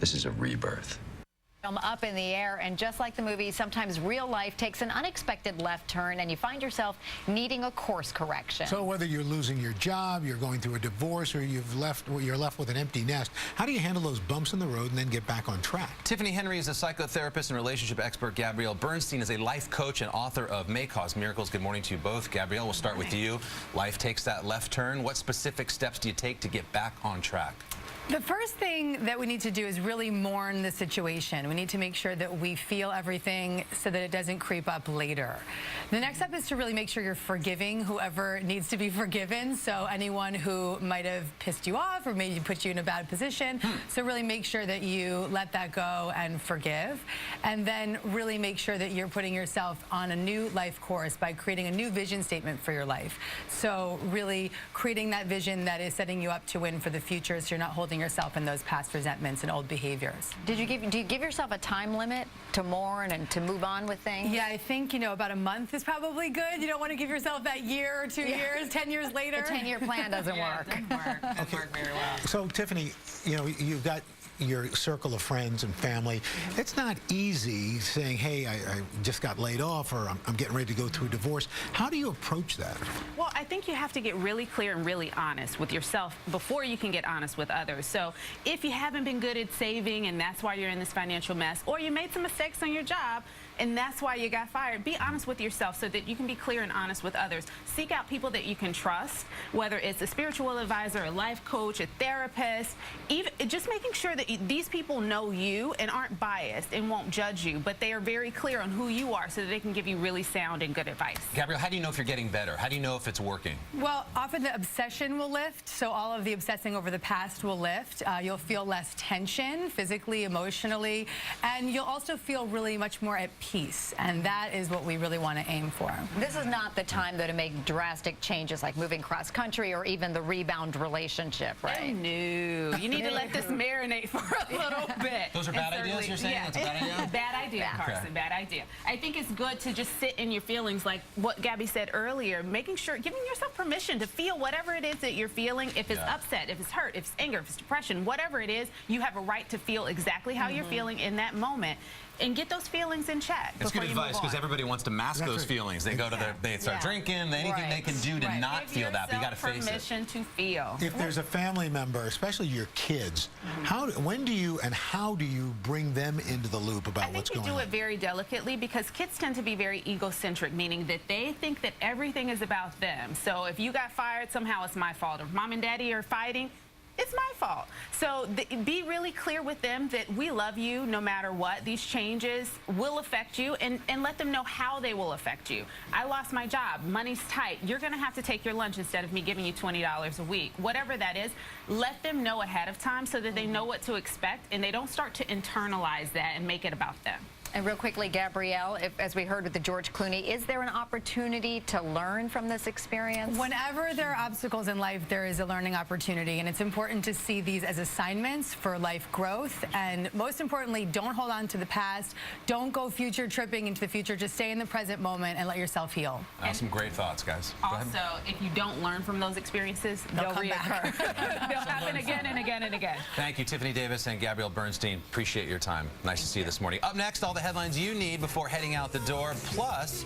This is a rebirth. Up in the air, and just like the movie, sometimes real life takes an unexpected left turn and you find yourself needing a course correction. So whether you're losing your job, you're going through a divorce, or you're left with an empty nest, how do you handle those bumps in the road and then get back on track? Tiffanie Henry is a psychotherapist and relationship expert. Gabrielle Bernstein is a life coach and author of May Cause Miracles. Good morning to you both. Gabrielle, we'll start with you. Life takes that left turn. What specific steps do you take to get back on track? The first thing that we need to do is really mourn the situation. We need to make sure that we feel everything so that it doesn't creep up later. The next step is to really make sure you're forgiving whoever needs to be forgiven. So anyone who might have pissed you off or maybe put you in a bad position. So really make sure that you let that go and forgive. And then really make sure that you're putting yourself on a new life course by creating a new vision statement for your life. So really creating that vision that is setting you up to win for the future, so you're not holding yourself in those past resentments and old behaviors. Do you give yourself a time limit to mourn and to move on with things? Yeah, I think, about a month is probably good. You don't want to give yourself that year or 2 years, 10 years later. The 10-year plan doesn't work. It doesn't work. Doesn't work very well. So Tiffanie, you've got your circle of friends and family. It's not easy saying, hey, I just got laid off, or I'm getting ready to go through a divorce. How do you approach that? Well, I think you have to get really clear and really honest with yourself before you can get honest with others. So if you haven't been good at saving and that's why you're in this financial mess, or you made some mistakes on your job and that's why you got fired, be honest with yourself so that you can be clear and honest with others. Seek out people that you can trust, whether it's a spiritual advisor, a life coach, a therapist, even just making sure that these people know you and aren't biased and won't judge you, but they are very clear on who you are so that they can give you really sound and good advice. Gabrielle, how do you know if you're getting better? How do you know if it's working? Well, often the obsession will lift, so all of the obsessing over the past will lift. You'll feel less tension, physically, emotionally, and you'll also feel really much more at peace, and that is what we really want to aim for. This is not the time, though, to make drastic changes like moving cross-country or even the rebound relationship, right? No, you need to let this marinate for a little bit. Those are bad ideas, you're saying? Yeah. That's a bad idea? Bad idea, Carson, Okay. bad idea. I think it's good to just sit in your feelings, like what Gabby said earlier, making sure, giving yourself permission to feel whatever it is that you're feeling. If it's upset, if it's hurt, if it's anger, if it's depression, whatever it is, you have a right to feel exactly how you're feeling in that moment. And get those feelings in check. It's good advice, because everybody wants to mask those feelings. They go to they start drinking, anything they can do to not feel that, but you got to face it. Permission to feel. If there's a family member, especially your kids, when do you and how do you bring them into the loop about what's going on? I think you do it very delicately, because kids tend to be very egocentric, meaning that they think that everything is about them. So if you got fired, somehow it's my fault. If mom and daddy are fighting, it's my fault. So be really clear with them that we love you no matter what. These changes will affect you, and let them know how they will affect you. I lost my job. Money's tight. You're going to have to take your lunch instead of me giving you $20 a week. Whatever that is, let them know ahead of time so that they know what to expect and they don't start to internalize that and make it about them. And real quickly, Gabrielle, as we heard with the George Clooney, is there an opportunity to learn from this experience? Whenever there are obstacles in life, there is a learning opportunity, and it's important to see these as assignments for life growth. And most importantly, don't hold on to the past. Don't go future tripping into the future. Just stay in the present moment and let yourself heal. Some great thoughts, guys. Also, if you don't learn from those experiences, they'll reoccur. They'll happen again and again and again. Thank you, Tiffanie Davis and Gabrielle Bernstein. Appreciate your time. Nice to see you this morning. Up next, all the headlines you need before heading out the door, plus